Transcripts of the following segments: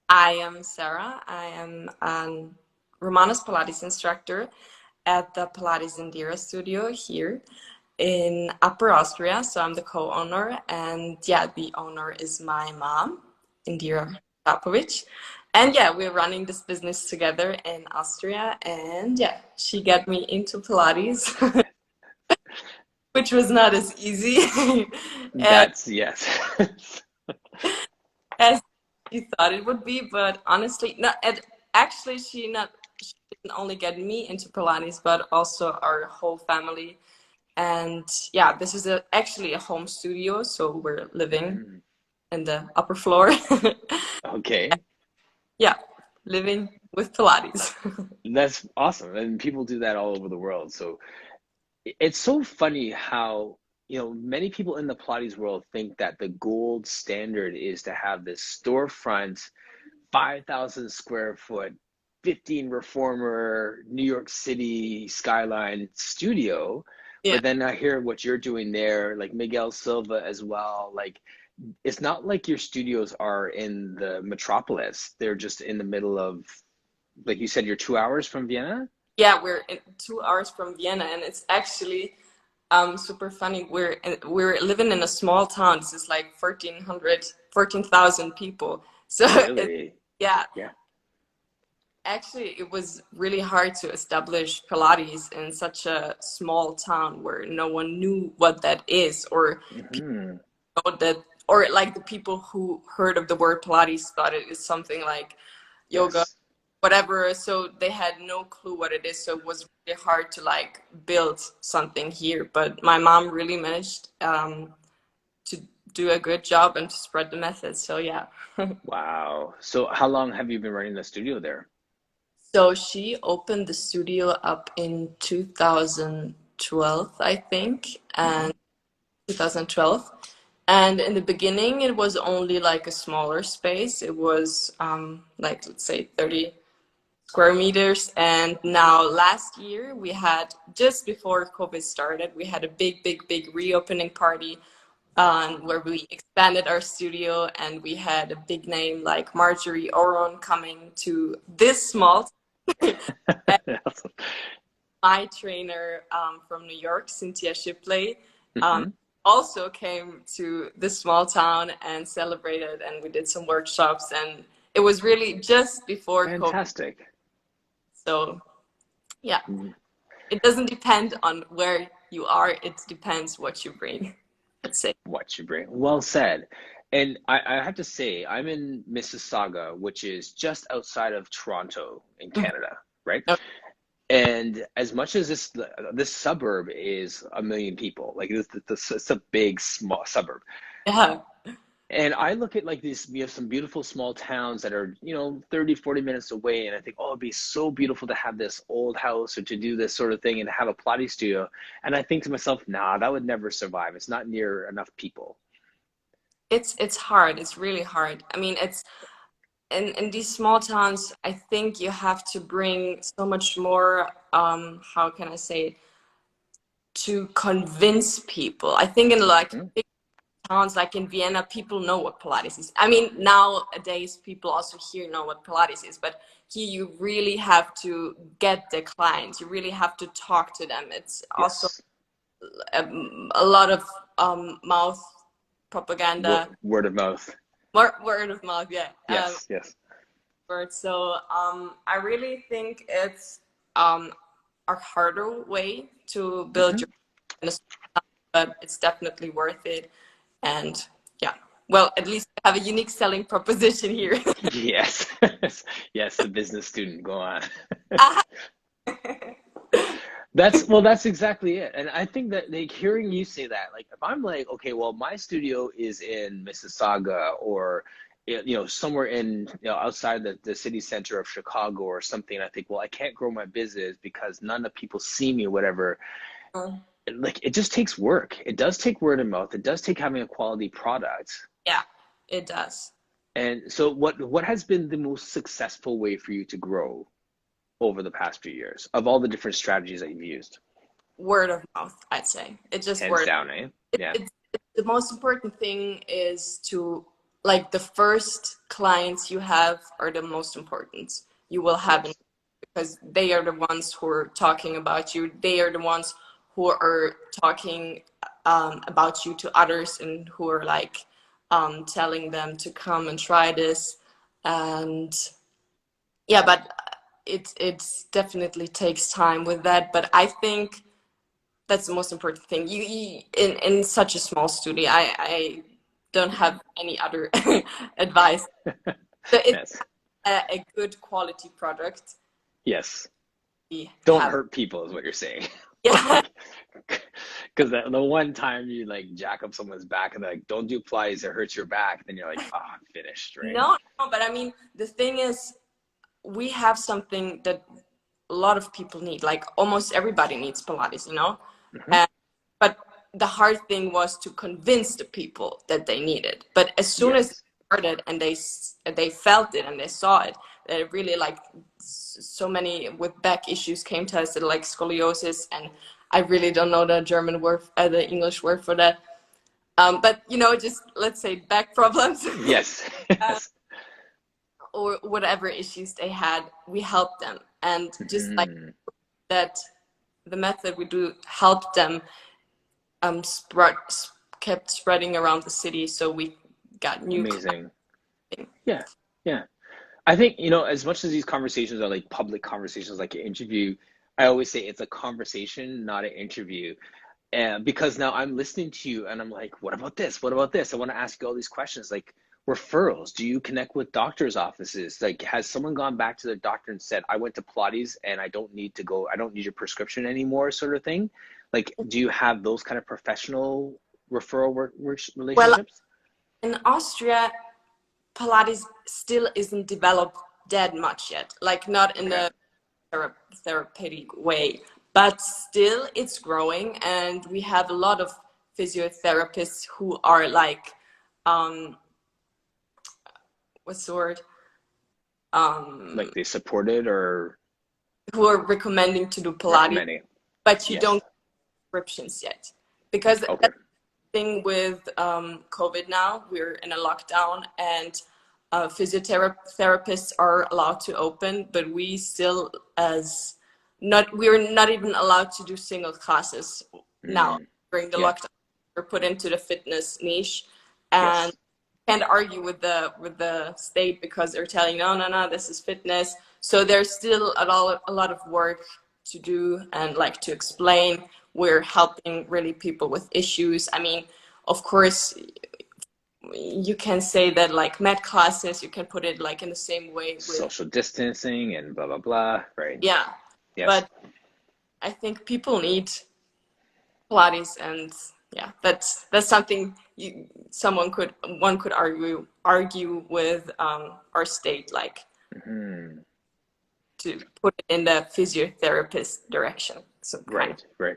I am Sara. I am a Romanos Pilates instructor at the Pilates Indira studio here in Upper Austria. So I'm the co-owner, and yeah, the owner is my mom, Indira Popovic. And yeah, we're running this business together in Austria. And yeah, she got me into Pilates, which was not as easy as, That's yes. as you thought it would be. But honestly, not. Actually, she didn't only get me into Pilates, but also our whole family. And yeah, this is actually a home studio, so we're living Mm, in the upper floor. okay. Yeah, living with Pilates. That's awesome. And people do that all over the world. So it's so funny how, many people in the Pilates world think that the gold standard is to have this storefront, 5,000 square foot, 15 reformer, New York City skyline studio. Yeah. But then I hear what you're doing there, like Miguel Silva as well. Like, it's not like your studios are in the metropolis. They're just in the middle of, like you said, you're 2 hours from Vienna? Yeah, we're 2 hours from Vienna, and it's actually super funny. We're living in a small town. This is like 14,000 people. So it, Really? yeah, Yeah. actually, it was really hard to establish Pilates in such a small town where no one knew what that is, or Hmm. know that, or like the people who heard of the word Pilates thought it is something like yoga, Yes. whatever. So they had no clue what it is. So it was really hard to like build something here. But my mom really managed to do a good job and to spread the message. So yeah. Wow. So how long have you been running the studio there? So she opened the studio up in 2012, I think, Hmm. and 2012. And in the beginning, it was only like a smaller space. It was like, let's say, 30 square meters. And now last year, we had, just before COVID started, we had a big reopening party where we expanded our studio, and we had a big name like Marjorie Oron coming to this small. My trainer from New York, Cynthia Shipley, um, Hmm. also came to this small town and celebrated, and we did some workshops, and it was really just before COVID. Fantastic. So yeah, it doesn't depend on where you are; it depends what you bring. Let's say. What you bring. Well said. And I have to say, I'm in Mississauga, which is just outside of Toronto in Mhm. Canada, right? No, And as much as this suburb is 1 million people, like it's a big small suburb. yeah, And I look at like these, we have some beautiful small towns that are, 30, 40 minutes away. And I think, oh, it'd be so beautiful to have this old house or to do this sort of thing and have a Pilates studio. And I think to myself, nah, that would never survive. It's not near enough people. it's hard. It's really hard. I mean, it's in these small towns. I think you have to bring so much more. How can I say? To convince people. I think in like Mhm. big towns like in Vienna, people know what Pilates is. I mean, nowadays people also here know what Pilates is, but here you really have to get the clients. You really have to talk to them. It's also Yes. a lot of mouth propaganda, Word of mouth. word of mouth, yeah. Yes, yes. Word. So I really think it's um, a harder way to build your Hmm. business, but it's definitely worth it. And yeah, well, at least I have a unique selling proposition here. Yes. Yes, the business student. Go on. That's exactly it. And I think that like hearing you say that, like if I'm like, okay, well, my studio is in Mississauga or somewhere in outside the city center of Chicago or something, I think, well, I can't grow my business because none of people see me, whatever. Like it just takes work. It does take word of mouth. It does take having a quality product. Yeah, it does. And so what has been the most successful way for you to grow over the past few years of all the different strategies that you've used? Word of mouth, I'd say. It's just Hands word. down, eh? Yeah. The most important thing is to like the first clients you have are the most important. You will have Yes. because they are the ones who are talking about you. They are the ones who are talking about you to others and who are like telling them to come and try this. And yeah, but it's definitely takes time with that. But I think that's the most important thing. You in such a small studio, I don't have any other advice. So it's Yes. a good quality product. Yes. We Don't have, hurt people is what you're saying. yeah. Like, because the one time you like jack up someone's back and they're like, don't do Pilates, it hurts your back. Then you're like, oh, I'm finished, right? No, no, but I mean, the thing is, we have something that a lot of people need. Like almost everybody needs Pilates, you know? Hmm. And, but the hard thing was to convince the people that they need it. But as soon as they Yes. started and they felt it and they saw it, they really like so many with back issues came to us that like scoliosis, and I really don't know the German word, the English word for that. But you know, just let's say back problems. Yes. uh, Yes. or whatever issues they had, we helped them. And just like Hmm. that, the method we do helped them spread, kept spreading around the city. So we got new Amazing. clients. Yeah. Yeah. I think, you know, as much as these conversations are like public conversations, like an interview, I always say it's a conversation, not an interview. And because now I'm listening to you and I'm like, what about this? What about this? I want to ask you all these questions like referrals. Do you connect with doctors' offices? Like, has someone gone back to their doctor and said, I went to Pilates and I don't need to go, I don't need your prescription anymore, sort of thing? Like, do you have those kind of professional referral Well, relationships? in Austria, Pilates still isn't developed that much yet, like not in Okay. a therapeutic way, but still it's growing. And we have a lot of physiotherapists who are like, um, what's the word? Like Um, they supported or who are recommending to do Pilates, recommending? but you don't Yes. get prescriptions yet. Because that's Okay. the thing with COVID now, we're in a lockdown and physiotherapists are allowed to open, but we still we're not even allowed to do single classes now Mm. during the Yeah. lockdown. We're put into the fitness niche and Yes. can't argue with the state because they're telling no, no, no, this is fitness. So there's still a lot of work to do and like to explain. We're helping really people with issues. I mean, of course, you can say that like med classes, you can put it like in the same way with, Social distancing and blah blah blah. Right. yeah. Yes. But I think people need Pilates, and yeah, that's something one could argue with our state, like Hmm. to put it in the physiotherapist direction, so kind of. Right, right.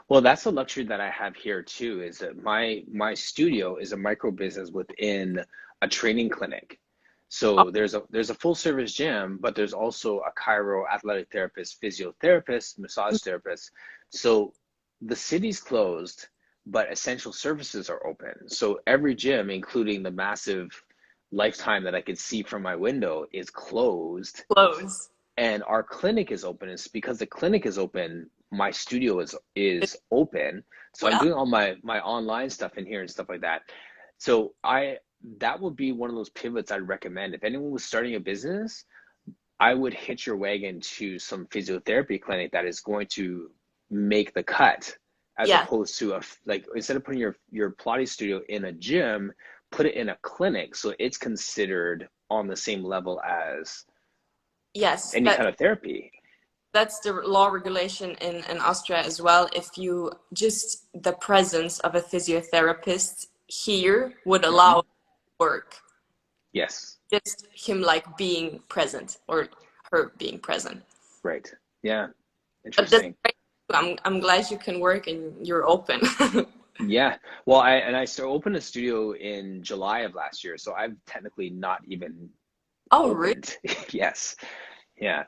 Well, that's a luxury that I have here too, is that my studio is a micro business within a training clinic. Oh, So there's a full service gym, but there's also a chiro, athletic therapist, physiotherapist, massage therapist. So the city's closed, but essential services are open. So every gym, including the massive Lifetime that I could see from my window, is closed close. and our clinic is open. It's because the clinic is open, my studio is open, so I'm Well, doing all my online stuff in here and stuff like that. So I that would be one of those pivots I'd recommend if anyone was starting a business. I would hitch your wagon to some physiotherapy clinic that is going to make the cut, as yeah, opposed to a like instead of putting your Pilates studio in a gym, put it in a clinic so it's considered on the same level as yes, any kind of therapy. that's the law regulation in Austria as well. If you just the presence of a physiotherapist here would Hmm. allow work, Yes, just him like being present or her being present. right. Yeah, But that's interesting. great. I'm glad you can work and you're open. Yeah. Well, I started opened a studio in July of last year, so I've technically not even Oh, really? opened. Yes. Yeah.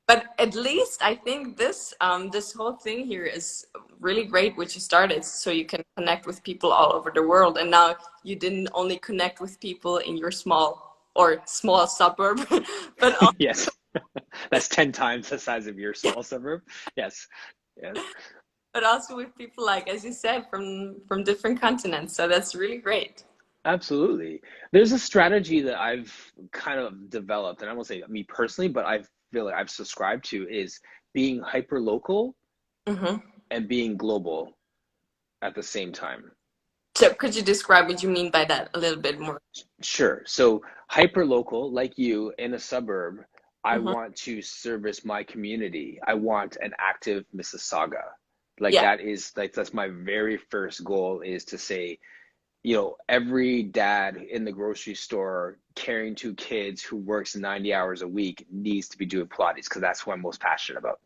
But at least I think this whole thing here is really great, which you started, so you can connect with people all over the world. And now you didn't only connect with people in your small suburb, but Yes. That's 10 times the size of your small suburb. Yes. Yes. also with people, like as you said, from different continents. So that's really great. Absolutely. There's a strategy that I've kind of developed, and I won't say me personally, but I feel like I've subscribed to is being hyper local Hmm. and being global at the same time. So could you describe what you mean by that a little bit more? Sure. So hyper local, like you in a suburb, I Hmm. want to service my community. I want an active Mississauga. Like Yeah. that is like that's my very first goal is to say, every dad in the grocery store carrying two kids who works 90 hours a week needs to be doing Pilates because that's what I'm most passionate about.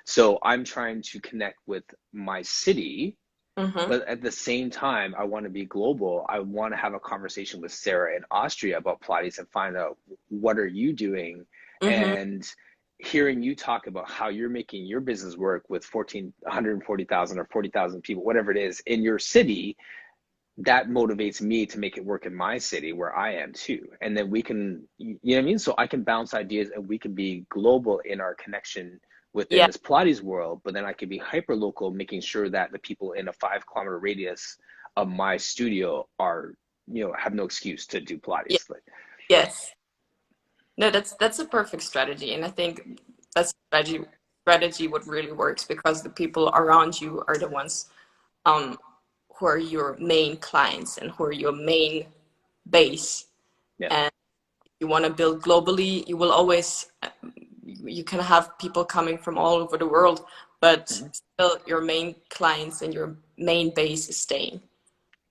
So I'm trying to connect with my city, Hmm. but at the same time, I want to be global. I want to have a conversation with Sara in Austria about Pilates and find out what are you doing Hmm. and hearing you talk about how you're making your business work with 140,000 or 40,000 people, whatever it is in your city, that motivates me to make it work in my city where I am too. And then we can, you know what I mean? So I can bounce ideas and we can be global in our connection within Yeah. this Pilates world, but then I can be hyper local, making sure that the people in a 5 kilometer radius of my studio are, have no excuse to do Yeah. Pilates. Like, Yes. No, that's a perfect strategy, and I think that's a strategy what really works because the people around you are the ones um, who are your main clients and who are your main base. yeah. And you want to build globally, you will always you can have people coming from all over the world, but Mhm. still your main clients and your main base is staying.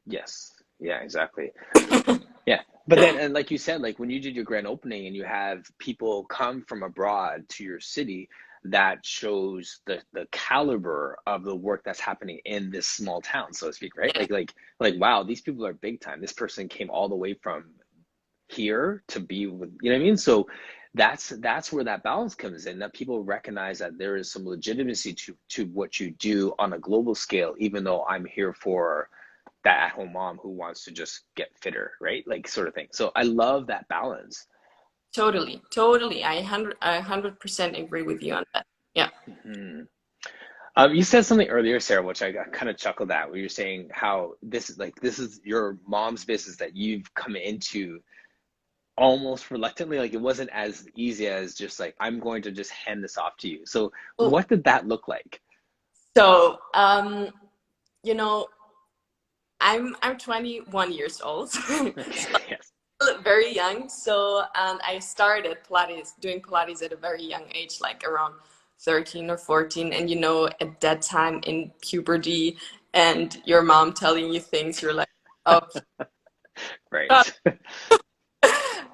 Yes. Yeah, exactly. Yeah. But then, and like you said, like when you did your grand opening and you have people come from abroad to your city, that shows the caliber of the work that's happening in this small town, so to speak, right? Yeah, Like wow, these people are big time. This person came all the way from here to be with, you know what I mean? So that's where that balance comes in, that people recognize that there is some legitimacy to what you do on a global scale, even though I'm here for that at-home mom who wants to just get fitter, right? Like sort of thing. So I love that balance. totally, totally. I 100% agree with you on that. Yeah. Hmm. You said something earlier, Sarah, which I kind of chuckled at, where you're saying how this is your mom's business that you've come into almost reluctantly, like it wasn't as easy as just like I'm going to just hand this off to you. So Oh, what did that look like? so you know, I'm 21 years old, so Okay, yes. very young. So, and I started Pilates, doing Pilates at a very young age, like around 13 or 14. And at that time in puberty, and your mom telling you things, you're like, oh. Right.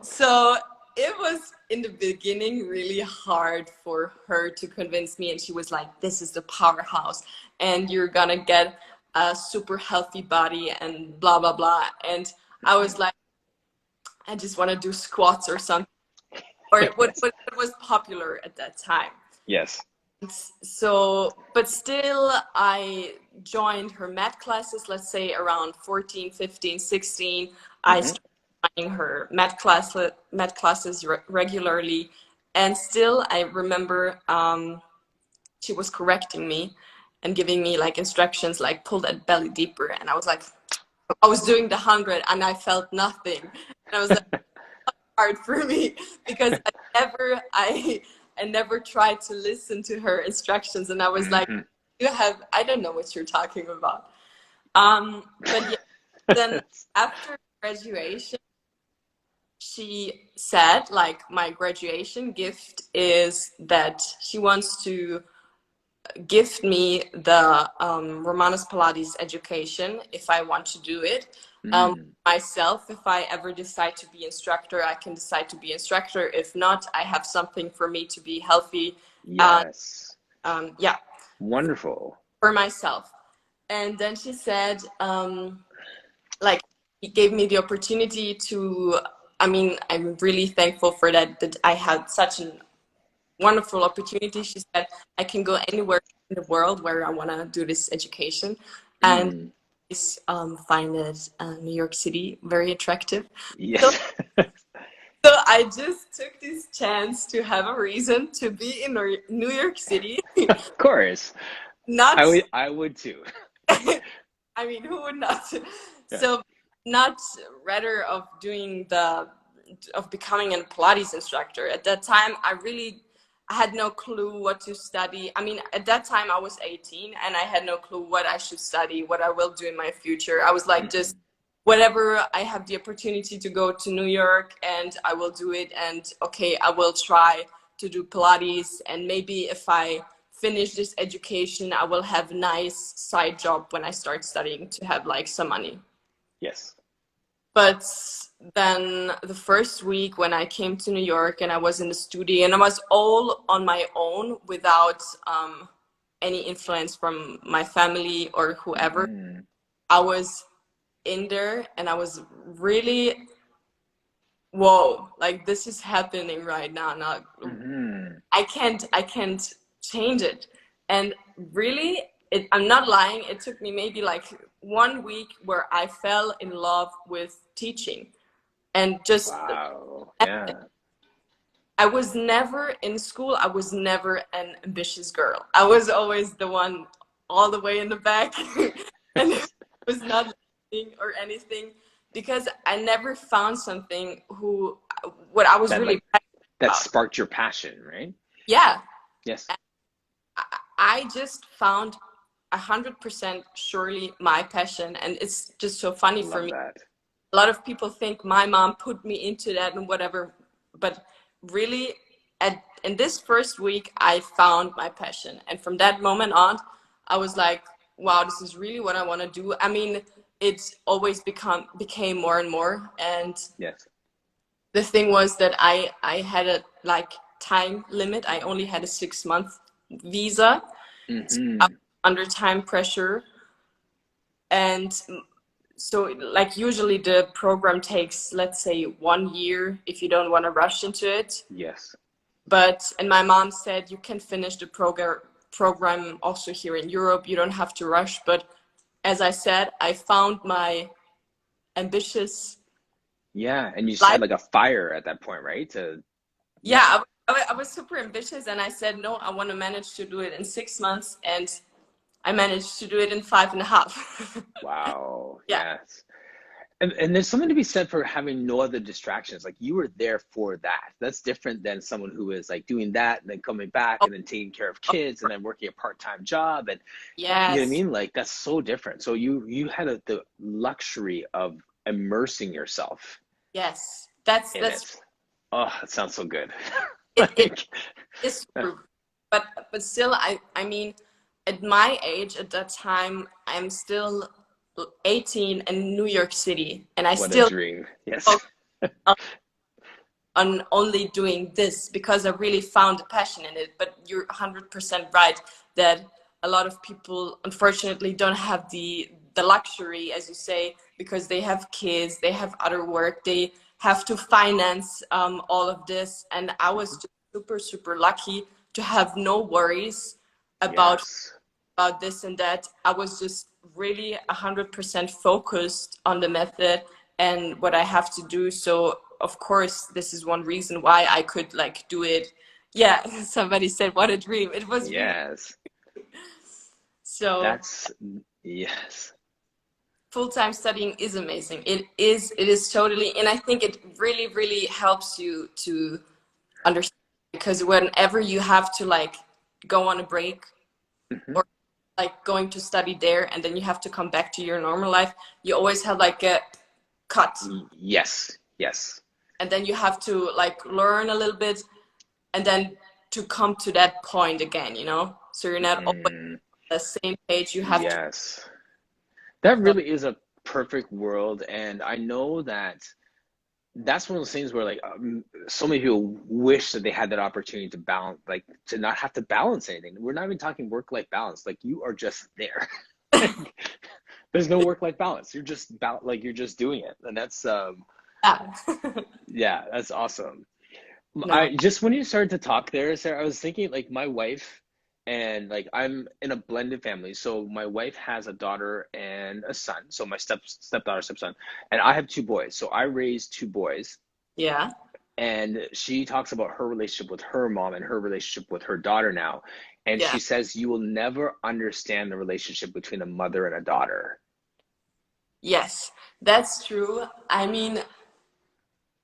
So it was in the beginning really hard for her to convince me, and she was like, "This is the powerhouse, and you're gonna get a super healthy body, and blah blah blah." And I was like, I just want to do squats or something, or Yes. what was popular at that time. Yes. So, but still, I joined her mat classes, let's say around 14, 15, 16. I Hmm. started joining her mat classes regularly. And still, I remember she was correcting me and giving me like instructions, like pull that belly deeper. And I was like, I was doing the 100 and I felt nothing. And I was like, hard for me because I never tried to listen to her instructions, and I was like, Hmm. I don't know what you're talking about. But yeah, then after graduation, she said like my graduation gift is that she wants to gift me the Romanus Pilates education if I want to do it. Mm. Myself, if I ever decide to be instructor, I can decide to be instructor. If not, I have something for me to be healthy. And Yes. yeah, Wonderful. for myself. And then she said, like, he gave me the opportunity to. I mean, I'm really thankful for that. That I had such an wonderful opportunity. She said I can go anywhere in the world where I want to do this education, and Mm, find it New York City very attractive. So, yes, so I just took this chance to have a reason to be in New York City, of course. not. I would too. I mean, who would not? Yeah. So, not rather of doing the of becoming a Pilates instructor. At that time, I had no clue what to study. I mean, at that time I was 18 and I had no clue what I should study, what I will do in my future. I was like, just Hmm. whatever I have the opportunity to go to New York and I will do it. And okay, I will try to do Pilates. And maybe if I finish this education, I will have a nice side job when I start studying to have like some money. Yes. But then the first week when I came to New York and I was in the studio and I was all on my own without any influence from my family or whoever, Hmm. I was in there and I was really, whoa, like this is happening right now. Now Hmm. I can't change it. And really, I'm not lying. It took me maybe like 1 week where I fell in love with teaching and just Wow. Yeah. I was never in school. I was never an ambitious girl. I was always the one all the way in the back, and it was not learning or anything because I never found something who what I was That really like passionate that about. sparked your passion, right? Yeah, Yes. I just found 100% surely my passion, and it's just so funny for Love me. that. A lot of people think my mom put me into that and whatever, but really, in this first week, I found my passion, and from that moment on, I was like, wow, this is really what I want to do. I mean, it's always became more and more, and Yes. the thing was that I had a like time limit. I only had a 6 month visa, so I was Hmm. under time pressure, and so like usually the program takes, let's say, 1 year if you don't want to rush into it. Yes. But and my mom said you can finish the program also here in Europe. You don't have to rush. But as I said, I found my ambitious Yeah. And you just life. had like a fire at that point, right? To Yeah, yeah. I was super ambitious, and I said no. I want to manage to do it in 6 months, and I managed to do it in 5.5. Wow. Yeah. Yes. And there's something to be said for having no other distractions. Like you were there for that. That's different than someone who is like doing that and then coming back Oh, and then taking care of oh, kids and then working a part-time job. And you know what I yes, mean? Like that's so different. So you had the luxury of immersing yourself yes. in That's it. Oh, that sounds so good. it Like, is true. But still, I mean, at my age at that time, I'm still 18 in New York City, and I what a still dream. Yes. focus on only doing this because I really found a passion in it. But you're 100% right that a lot of people unfortunately don't have the luxury, as you say, because they have kids, they have other work, they have to finance all of this. And I was Mhm. just super lucky to have no worries about Yes. about this and that. I was just really 100% focused on the method and what I have to do. So of course, this is one reason why I could like do it. Yeah, somebody said, "What a dream!" It was really Yes. so. That's yes. Full-time studying is amazing. It is totally, and I think it really helps you to understand because whenever you have to like go on a break Mhm. or like going to study there and then you have to come back to your normal life, you always have like a cut, Yes. Yes. and then you have to like learn a little bit and then to come to that point again, so you're not always Mm, on the same page. You have to. yes. That So, really is a perfect world. And I know that that's one of those things where like so many people wish that they had that opportunity to balance, like to not have to balance anything. We're not even talking work-life balance. Like you are just there. Like, there's no work-life balance. You're just like you're just doing it. And that's yeah. yeah, that's awesome. No. I just when you started to talk there, Sarah, I was thinking like my wife and like I'm in a blended family. So my wife has a daughter and a son. So my stepdaughter, stepson, and I have two boys. So I raised two boys. Yeah. And she talks about her relationship with her mom and her relationship with her daughter now. And Yeah. she says you will never understand the relationship between a mother and a daughter. Yes, that's true. I mean,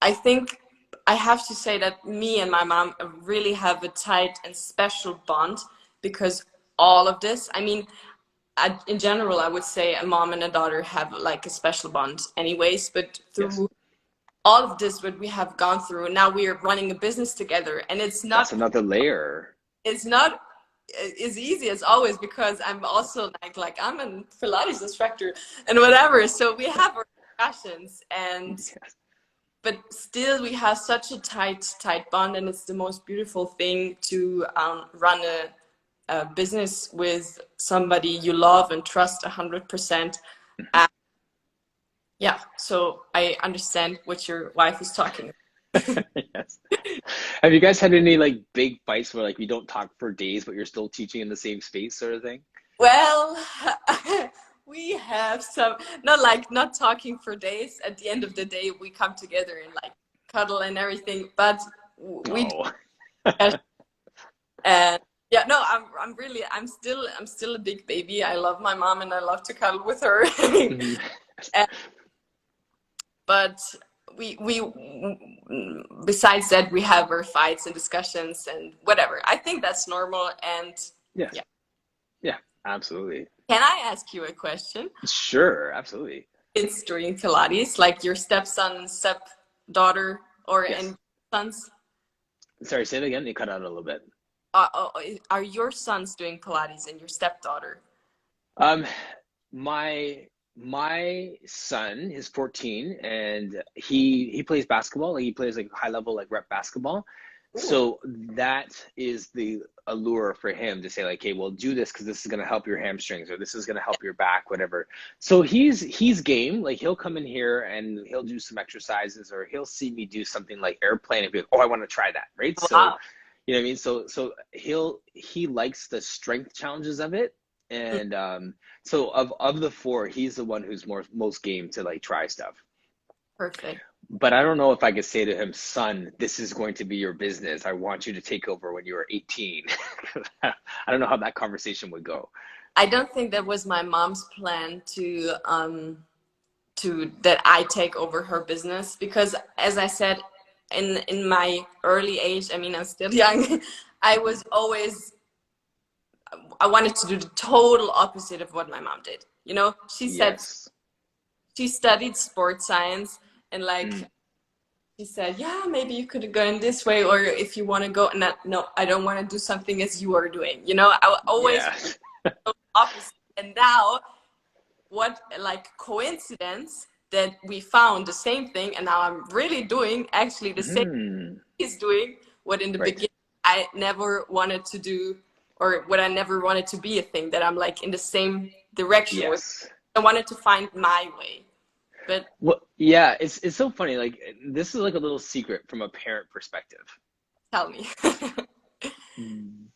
I think I have to say that me and my mom really have a tight and special bond because all of this, I mean, in general, I would say a mom and a daughter have like a special bond anyways, but Yes. through all of this, what we have gone through, now we are running a business together, and That's another layer. it's not as easy as always because I'm also like I'm a Pilates instructor and whatever. So we have our discussions, and Yes. but still we have such a tight bond, and it's the most beautiful thing to run a business with somebody you love and trust 100%. And yeah, so I understand what your wife is talking Yes. Have you guys had any like big fights where like you don't talk for days, but you're still teaching in the same space sort of thing? well. We have some, not talking for days. At the end of the day, we come together and like cuddle and everything, but we do. Oh. And yeah, no, I'm still a big baby. I love my mom and I love to cuddle with her. Mhm. And, but we besides that, we have our fights and discussions and whatever. I think that's normal. And Yes. yeah, Yeah, absolutely. can I ask you a question? Sure, absolutely. It's doing Pilates, like your stepson, stepdaughter, or Yes. and sons. Sorry, say it again. You cut out a little bit. Are your sons doing Pilates and your stepdaughter? Um, my son is 14 and he plays basketball. Like, he plays like high level like rep basketball. Ooh, So that is the allure for him to say like, "Hey, well, do this because this is gonna help your hamstrings or this is gonna help your back, whatever." So he's game. Like he'll come in here and he'll do some exercises or he'll see me do something like airplane and be like, "Oh, I want to try that," right? So wow. you know what I mean? So he likes the strength challenges of it. Mm, And so of the four, he's the one who's most game to like try stuff. perfect. But I don't know if I could say to him, son, this is going to be your business. I want you to take over when you are 18. I don't know how that conversation would go. I don't think that was my mom's plan to that I take over her business because, as I said, in my early age, I mean, I'm still young. I was always I wanted to do the total opposite of what my mom did. You know, she said Yes. she studied sports science and Mm, like she said, yeah, maybe you could go in this way, or if you want to go, and that, no, I don't want to do something as you are doing. You know, I always yeah. the opposite. And now, what like coincidence that we found the same thing, and now I'm really doing actually the same Mm, thing he's doing. What in the right. beginning I never wanted to do, or what I never wanted to be a thing that I'm like in the same direction with. Yes. I wanted to find my way, but Well, yeah, it's so funny. Like this is like a little secret from a parent perspective. tell me.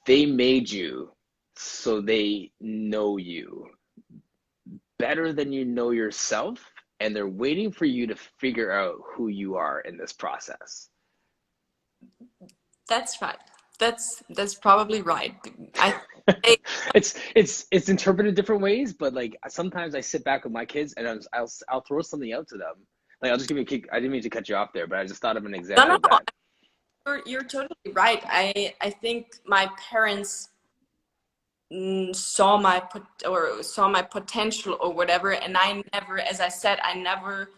They made you so they know you better than you know yourself, and they're waiting for you to figure out who you are in this process. That's right. That's probably right. I think It's interpreted different ways, but like sometimes I sit back with my kids and I'll throw something out to them. Like I'll just give you a kick. I didn't mean to cut you off there, but I just thought of an no, example no, of that. you're totally right. I think my parents saw my potential or whatever, and I never, as I said, I never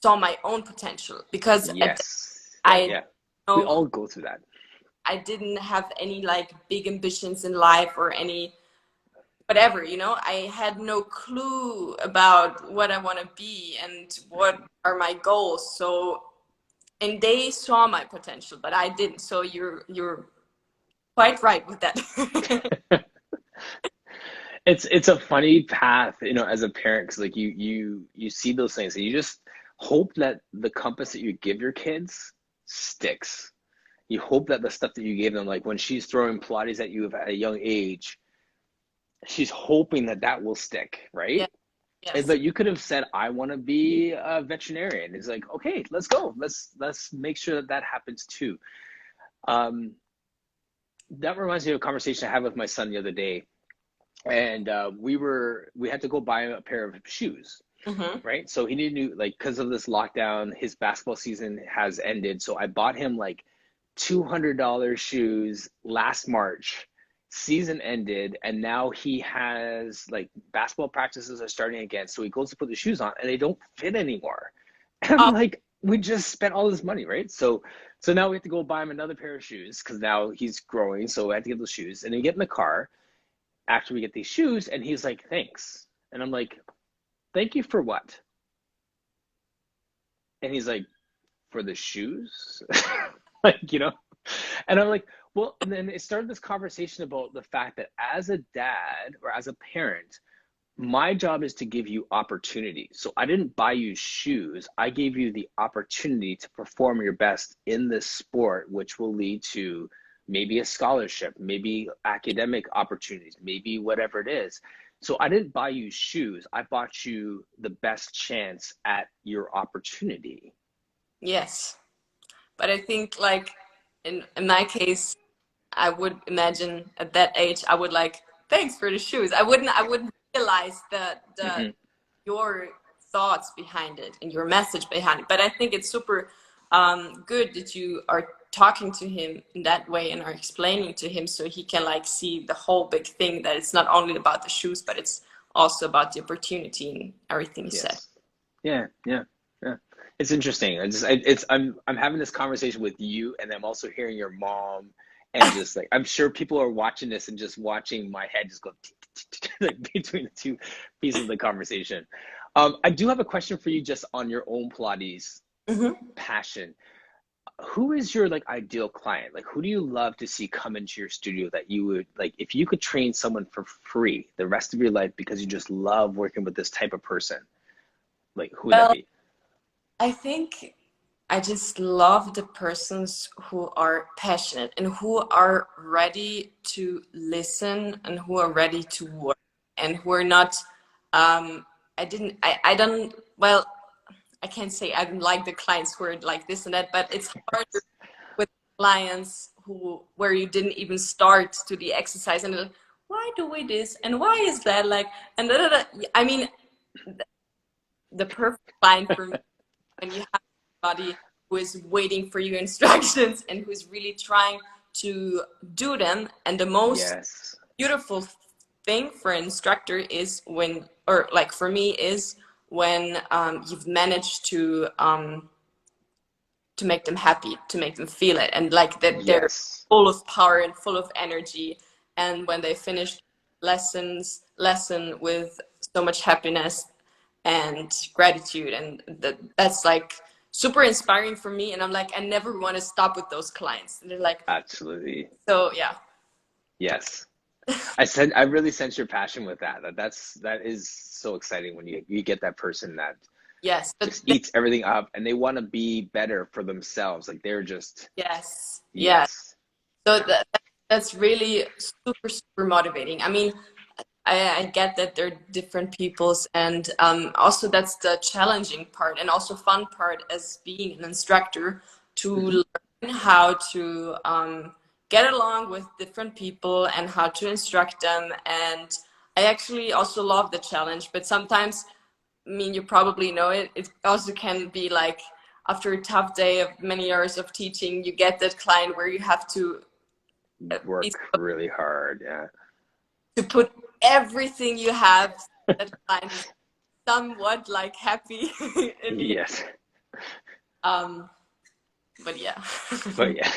saw my own potential because Yes, yeah, I yeah. We know all go through that. I didn't have any like big ambitions in life or any whatever, you know. I had no clue about what I want to be and what are my goals. So, and they saw my potential, but I didn't. So you're quite right with that. It's a funny path, you know, as a parent, because like you see those things and you just hope that the compass that you give your kids sticks. You hope that the stuff that you gave them, like when she's throwing Pilates at you at a young age, she's hoping that that will stick, Yeah. right? And Yes. but you could have said, I want to be a veterinarian. It's like, okay, let's go. Let's make sure that that happens too. Um, that reminds me of a conversation I had with my son the other day, and we had to go buy a pair of shoes, Mm-hmm. right? So he needed new, like, because of this lockdown, his basketball season has ended. So I bought him like $200 shoes last March. Season ended, and now he has like basketball practices are starting again. So he goes to put the shoes on, and they don't fit anymore. And I'm Oh, like, we just spent all this money, right? So now we have to go buy him another pair of shoes because now he's growing. So I have to get those shoes, and then get in the car after we get these shoes, and he's like, thanks. And I'm like, thank you for what? And he's like, for the shoes? Like, and I'm like, well, and then it started this conversation about the fact that as a dad or as a parent, my job is to give you opportunity. So I didn't buy you shoes. I gave you the opportunity to perform your best in this sport, which will lead to maybe a scholarship, maybe academic opportunities, maybe whatever it is. So I didn't buy you shoes. I bought you the best chance at your opportunity. yes. But I think like in my case, I would imagine at that age, I would like, thanks for the shoes. I wouldn't realize the Hmm. your thoughts behind it and your message behind it. But I think it's super good that you are talking to him in that way and are explaining to him so he can like see the whole big thing, that it's not only about the shoes, but it's also about the opportunity and everything you said. Yes. Yeah, yeah, yeah. It's interesting. I'm having this conversation with you, and I'm also hearing your mom, and just like I'm sure people are watching this and just watching my head just go like between the two pieces of the conversation. I do have a question for you just on your own Pilates Hmm. passion. Who is your like ideal client? Like who do you love to see come into your studio that you would like if you could train someone for free the rest of your life because you just love working with this type of person? Like who would that Well, be? I think I just love the persons who are passionate and who are ready to listen and who are ready to work and who are not I don't, well, I can't say I don't like the clients who are like this and that, but it's harder with clients who where you didn't even start to the exercise and like, why do we this and why is that like and da, da, da. I mean, the perfect client for me when you have somebody who is waiting for your instructions and who's really trying to do them. And the most Yes. beautiful thing for an instructor is when, or like for me, is when you've managed to make them happy, to make them feel it, and like that they're Yes. full of power and full of energy. And when they finish lesson with so much happiness and gratitude, and that's like super inspiring for me. And I'm like, I never want to stop with those clients. And they're like, Absolutely. so yeah, Yes. I really sense your passion with that. That is so exciting when you get that person that yes, but just eats everything up and they want to be better for themselves. Like they're just yes, yeah. yes. So that's really super super motivating. I mean, I get that they're different peoples, and also that's the challenging part and also fun part as being an instructor, Hmm. to learn how to get along with different people and how to instruct them. And I actually also love the challenge, but sometimes, I mean, you probably know it, it also can be like after a tough day of many years of teaching, you get that client where you have to be Work really hard. Yeah. to put everything you have so that client is somewhat like happy in the Yes. um but yeah. But yeah.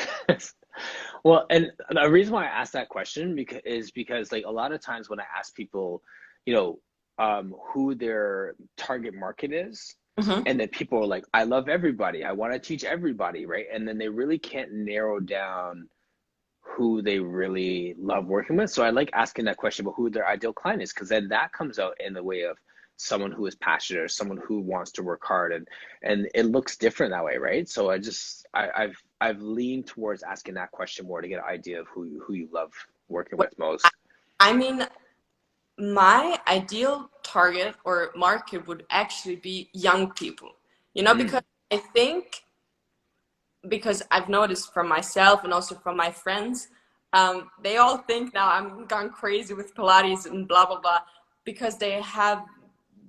Well, and the reason why I asked that question because like a lot of times when I ask people, you know, who their target market is, Hmm. and then people are like, I love everybody. I want to teach everybody, right? And then they really can't narrow down who they really love working with. So I like asking that question about who their ideal client is, because then that comes out in the way of someone who is passionate or someone who wants to work hard, and it looks different that way, right? So I've leaned towards asking that question more to get an idea of who you love working with most. I mean, my ideal target or market would actually be young people, because Mm, I think, because I've noticed from myself and also from my friends, they all think now I'm gone crazy with Pilates and blah blah blah because they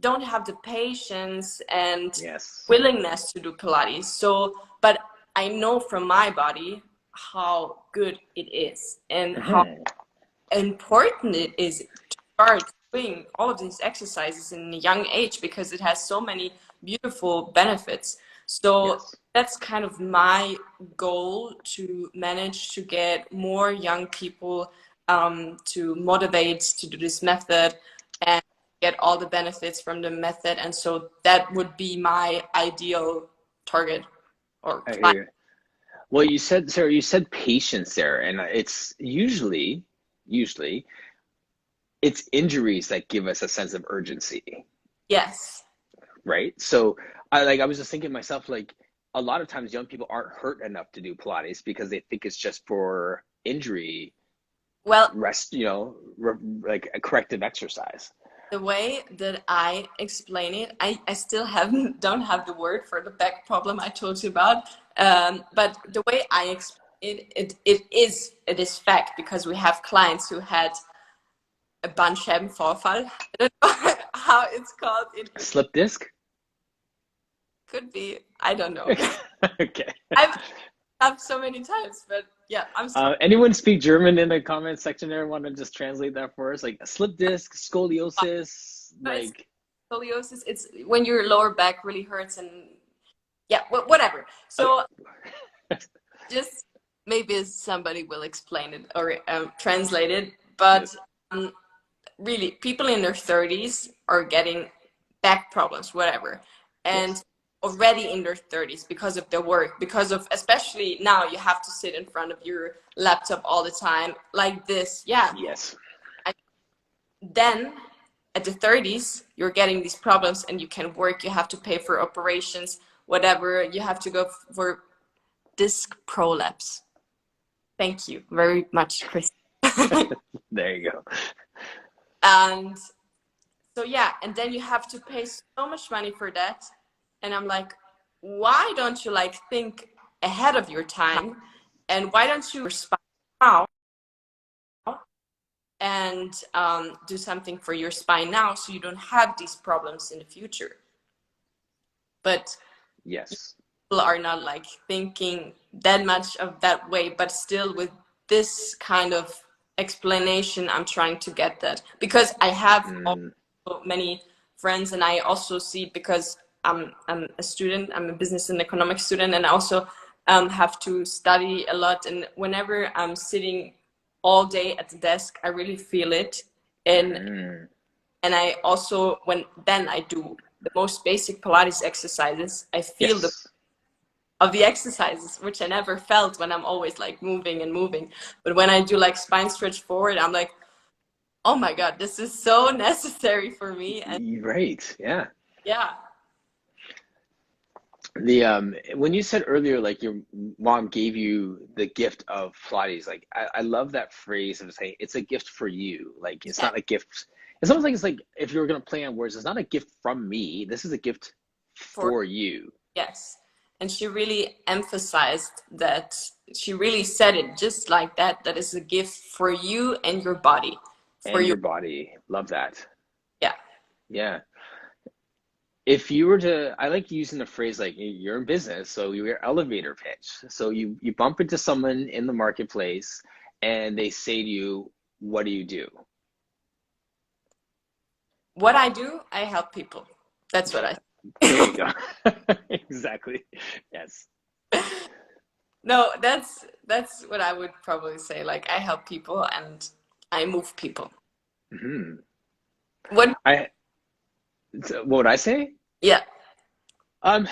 don't have the patience and yes. willingness to do Pilates. So, but I know from my body how good it is and how Hmm. important it is to start doing all of these exercises in a young age because it has so many beautiful benefits. So Yes. that's kind of my goal, to manage to get more young people to motivate to do this method and get all the benefits from the method. And so that would be my ideal target or I hear client. you. Well, you said, Sarah, you said patience there, and it's usually it's injuries that give us a sense of urgency, Yes. right? So I was just thinking to myself, like a lot of times young people aren't hurt enough to do Pilates because they think it's just for injury Well, rest, like a corrective exercise. the way that I explain it, I still haven't don't have the word for the back problem I told you about. But the way I explain it is fact, because we have clients who had a Bandscheibenvorfall. I don't know how it's called. A slip disc? Could be. I don't know. Okay. I've have so many times, but yeah, I'm sorry. Anyone speak German in the comment section there? Want to just translate that for us? Like a slip disc, scoliosis, No, it's like scoliosis. It's when your lower back really hurts, and yeah, whatever. uh, So just maybe somebody will explain it or translate it, but yes, um, really people in their 30s are getting back problems, whatever, and yes, already in their 30s because of their work, because of, especially now, you have to sit in front of your laptop all the time like this. Yeah. yes. Then at the 30s you're getting these problems and you can work, you have to pay for operations, whatever, you have to go for disc prolapse. Thank you very much, Chris. There you go. And so yeah, and then you have to pay so much money for that. And I'm like, why don't you like think ahead of your time, and why don't you respond now and do something for your spine now so you don't have these problems in the future? But Yes. people are not like thinking that much of that way, but still with this kind of explanation I'm trying to get that, because I have Mm, also many friends, and I also see, because I'm a student, I'm a business and economics student, and I also have to study a lot, and whenever I'm sitting all day at the desk I really feel it. and mhm. and I also, when then I do the most basic Pilates exercises, I feel the Yes. of the exercises, which I never felt when I'm always like moving and moving. But when I do like spine stretch forward, I'm like, oh my God, this is so necessary for me. And Right. Yeah. yeah, The when you said earlier, like your mom gave you the gift of Pilates, like I love that phrase of saying it's a gift for you. Like it's yeah, not a gift. It's almost like it's like if you were gonna play on words, it's not a gift from me. This is a gift for for you yes. And she really emphasized that. She really said it just like that, that is a gift for you and your body, for and your, your body. Love that. yeah. Yeah. If you were to, I like using the phrase like you're in business, so you're elevator pitch. So you bump into someone in the marketplace and they say to you, "What do you do?" What I do, I help people. That's what There I you go. Exactly. Yes. no, that's what I would probably say. Like, I help people and I move people. Hmm. What? I what would I say? Yeah. Um,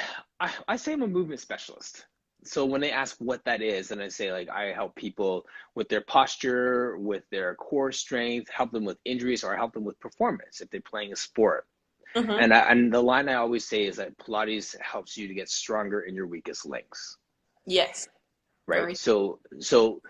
I say I'm a movement specialist. So when they ask what that is, and I say like I help people with their posture, with their core strength, help them with injuries, or I help them with performance if they're playing a sport. Mm-hmm. And the line I always say is that Pilates helps you to get stronger in your weakest links. Yes. right? Very, So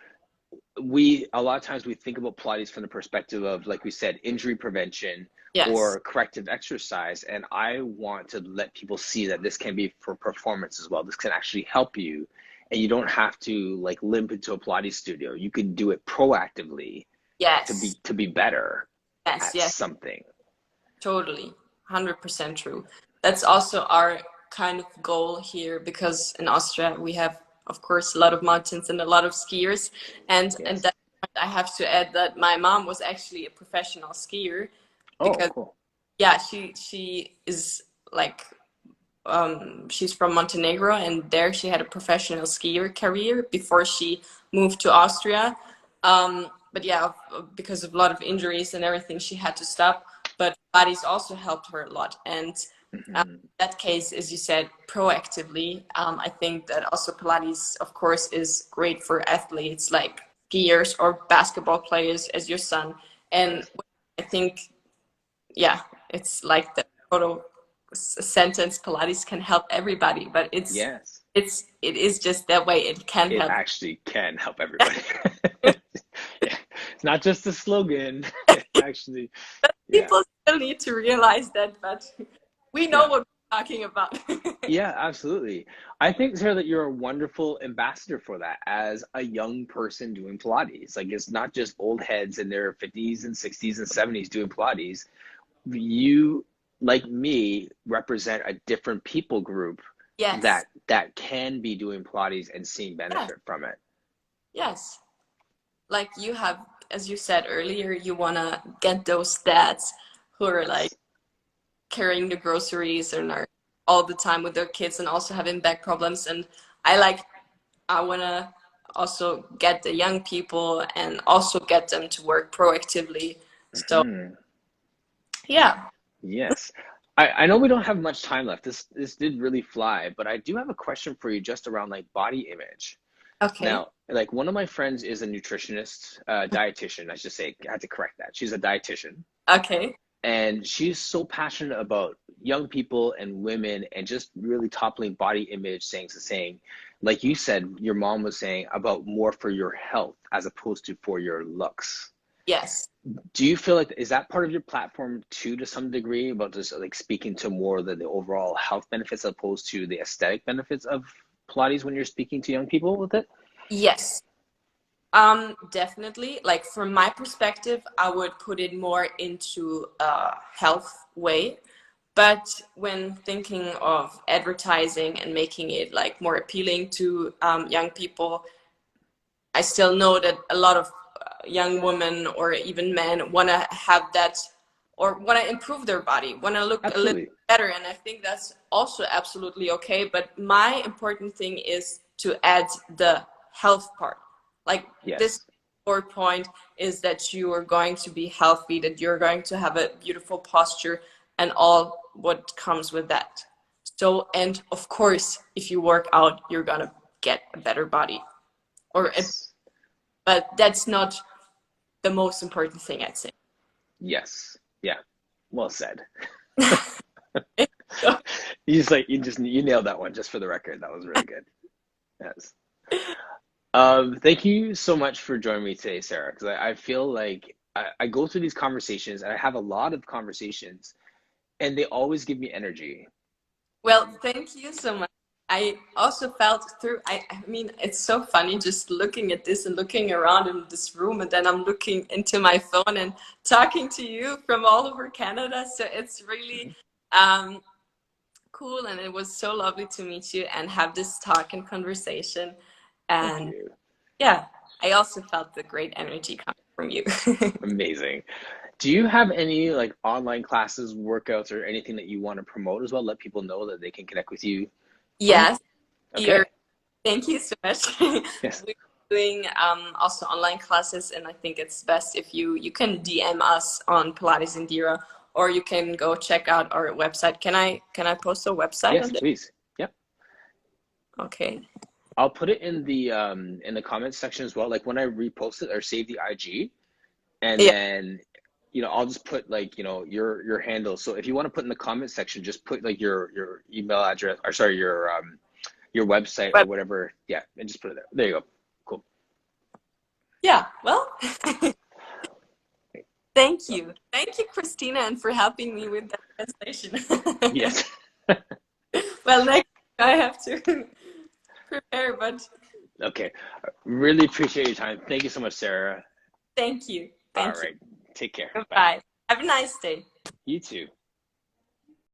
we a lot of times we think about Pilates from the perspective of, like we said, injury prevention yes. or corrective exercise. And I want to let people see that this can be for performance as well. This can actually help you, and you don't have to like limp into a Pilates studio. You can do it proactively Yes. to be better Yes. at Yes. something. Totally. 100% true. That's also our kind of goal here because in Austria we have, of course, a lot of mountains and a lot of skiers. And Yes. that I have to add that my mom was actually a professional skier Oh, because cool. yeah, she is like she's from Montenegro, and there she had a professional skier career before she moved to Austria. But yeah, because of a lot of injuries and everything, she had to stop. But Pilates also helped her a lot. And Hmm. in that case, as you said, proactively, I think that also Pilates, of course, is great for athletes like skiers or basketball players, as your son. And Yes. I think yeah, it's like the total sentence Pilates can help everybody, but Yes. it is just that way. It can It help. actually can help everybody. Yeah. It's not just a slogan. It actually, yeah. People still need to realize that, but we know Yeah. what we're talking about. Yeah, absolutely. I think, Sarah, that you're a wonderful ambassador for that as a young person doing Pilates. Like, it's not just old heads in their 50s and 60s and 70s doing Pilates. You, like me, represent a different people group Yes, that can be doing Pilates and seeing yes, benefit from it. yes. Like you have, as you said earlier, you wanna get those dads who are like Yes. carrying the groceries and are all the time with their kids and also having back problems. And I like I want to also get the young people and also get them to work proactively. So, Hmm. yeah. Yes. I know we don't have much time left. This did really fly, but I do have a question for you just around like body image. Okay. Now, like one of my friends is a nutritionist, dietitian, I should say. I had to correct that. She's a dietitian, Okay. and she's so passionate about young people and women and just really toppling body image, saying, like you said, your mom was saying about more for your health as opposed to for your looks. Yes. Do you feel like is that part of your platform too, to some degree, about just like speaking to more of the overall health benefits as opposed to the aesthetic benefits of Pilates when you're speaking to young people with it? Yes. Definitely. Like from my perspective, I would put it more into a health way. But when thinking of advertising and making it like more appealing to young people, I still know that a lot of young women or even men want to have that or want to improve their body, want to look a little Absolutely. better. And I think that's also absolutely okay. But my important thing is to add the health part. Like this Yes. core point is that you are going to be healthy, that you're going to have a beautiful posture and all what comes with that. So, and of course, if you work out, you're going to get a better body or a Yes. but that's not the most important thing, I'd say. Yes. Yeah. Well said. So, You nailed that one just for the record. That was really good. Yes. Thank you so much for joining me today, Sarah, because I feel like I go through these conversations and I have a lot of conversations and they always give me energy. well, thank you so much. I also felt through, I mean, it's so funny just looking at this and looking around in this room, and then I'm looking into my phone and talking to you from all over Canada. So it's really um, cool, and it was so lovely to meet you and have this talk and conversation. Thank And you. yeah, I also felt the great energy coming from you. Amazing. Do you have any like online classes, workouts, or anything that you want to promote as well? Let people know that they can connect with you on? Yes, you're Okay. thank you so much. Yes. We're doing also online classes, and I think it's best if you can DM us on Pilates Indira, or you can go check out our website. Can I post a website Yes, on this? please. Yep. Okay. I'll put it in the comments section as well. Like when I repost it or save the IG, and Yeah. then I'll just put like your handle. So if you want to put in the comment section, just put like your email address or sorry your your website or But whatever. Yeah, and just put it there. There you go. Cool. yeah, well, thank you. Thank you, Christina, and for helping me with that translation. Yes. Well, next I have to prepare, but Okay. Really appreciate your time. Thank you so much, Sarah. thank you. All Thank you. right. Take care. Bye. Goodbye. Have a nice day. You too.